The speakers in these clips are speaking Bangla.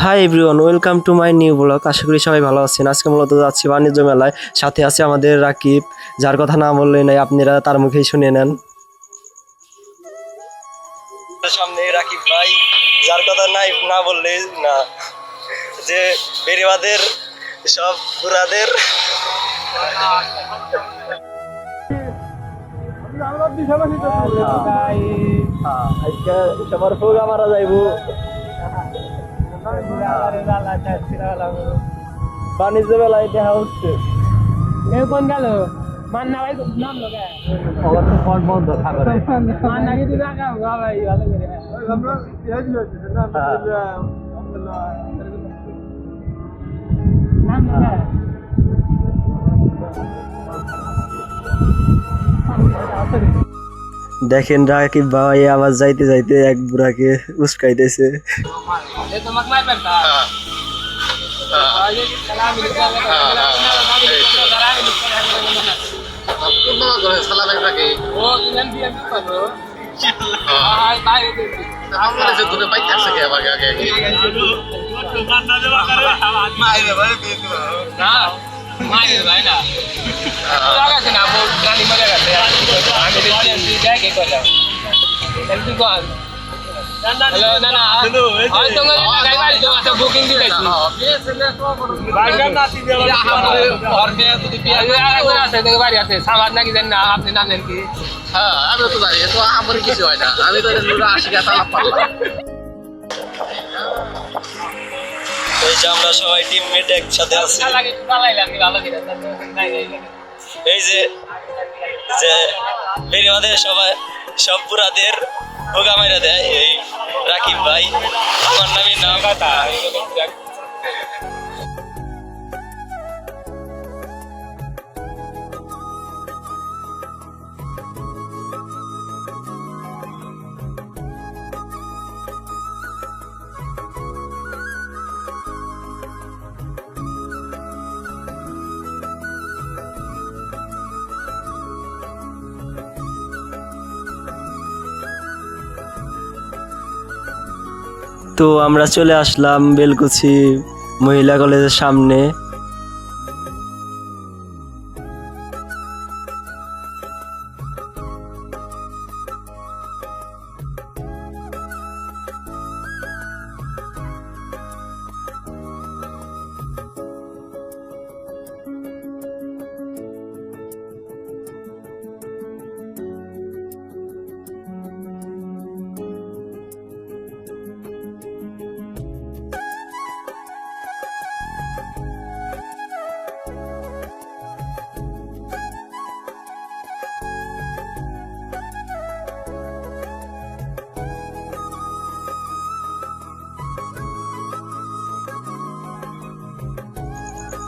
High everyone, welcome to my new blog. আশা করি সবাই ভালো আছেন। আজকে মূলত যাচ্ছি বাণিজ্য মেলায়, সাথে আছে আমাদের রাকিব, যার কথা না বললেই নাই, আপনারা তার মুখেই শুনে নেন। সামনে রাকিব ভাই, যার কথা নাই না বললেই না, যে বেরিবাদের সব ঘোড়াদের আজকে সবার ফোগা মারা যাইব। বাণিজ্য মেলায় দেখা হচ্ছে। কোন গেল মান্না ভাই নাম লোকে ফোন বন্ধ সাগরে। মান্না কি তুই দেখা ভাই ভালো করে নাম লোকে দেখেন রাকিব ভাই আবার যাইতে যাইতে এক বুড়াকে উস্কাইতেছে। তোমাকে মার পেটা মায়ের ভাই না আছে না গাড়ি মরে গেছে আমি যাই কে করলাম তুই কল হ্যালো না না হয়তো গাড়ি বাড়ি তো একটা বুকিং দিয়েছি বাইকার নাতি দেওয়া ঘর দিয়ে যদি পিয়া আছে দেখে বাড়ি আছে সামাদ নাকি জানেন না আপনি নাম নেন কি হ্যাঁ আমি তো জানি তো আমার কিছু হয় না আমি তো 80 টাকা লাভ পারলাম। এই যে আমরা সবাই টিমমেট একসাথে আছি। এই যে যে বেরিবাদের সবাই সব পুরাদের ভোগা মাইরা দেয় এই রাকিব ভাই, আমার নামই নাম কথা। তো আমরা চলে আসলাম বেলকুচি মহিলা কলেজের সামনে।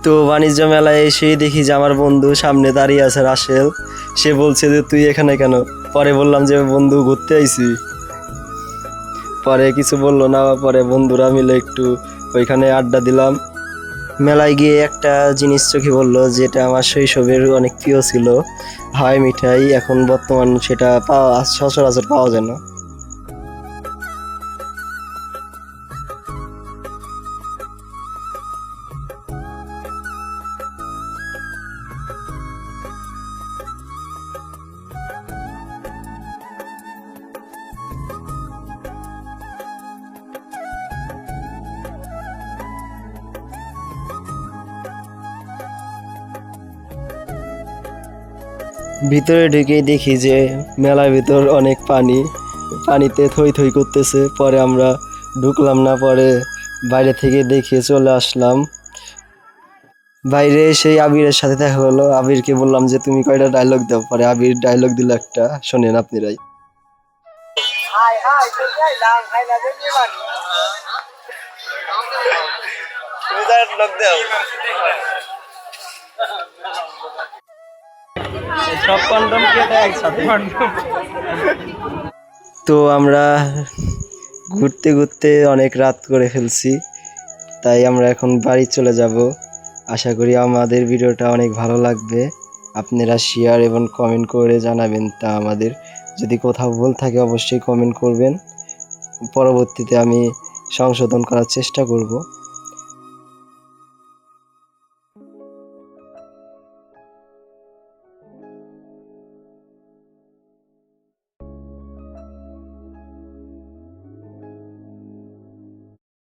তো বাণিজ্য মেলায় এসে দেখি যে আমার বন্ধু সামনে দাঁড়িয়ে আছে রাসেল। সে বলছে যে তুই এখানে কেন? পরে বললাম যে বন্ধু ঘুরতে আইছি। পরে কিছু বললো না, পরে বন্ধুরা মিলে একটু ওইখানে আড্ডা দিলাম। মেলায় গিয়ে একটা জিনিস চোখে বললো, যেটা আমার শৈশবের অনেক প্রিয় ছিল, হাওয়াই মিঠাই। এখন বর্তমান সেটা সচরাচর পাওয়া যায় না। ভিতরে ঢুকে দেখি যে মেলার ভিতর অনেক পানি, পানিতে থই থই করতেছে। পরে আমরা ঢুকলাম না, পরে বাইরে থেকে দেখে চলে আসলাম। বাইরে সেই আবিরের সাথে দেখা হলো। আবিরকে বললাম যে তুমি কয়টা ডায়লগ দাও। পরে আবির ডায়লগ দিল একটা, শোনেন আপনারাই। তো আমরা ঘুরতে ঘুরতে অনেক রাত করে ফেলছি, তাই আমরা এখন বাড়ি চলে যাব। আশা করি আমাদের ভিডিওটা অনেক ভালো লাগবে। আপনারা শেয়ার এবং কমেন্ট করে জানাবেন। তা আমাদের যদি কোথাও ভুল থাকে অবশ্যই কমেন্ট করবেন, পরবর্তীতে আমি সংশোধন করার চেষ্টা করব।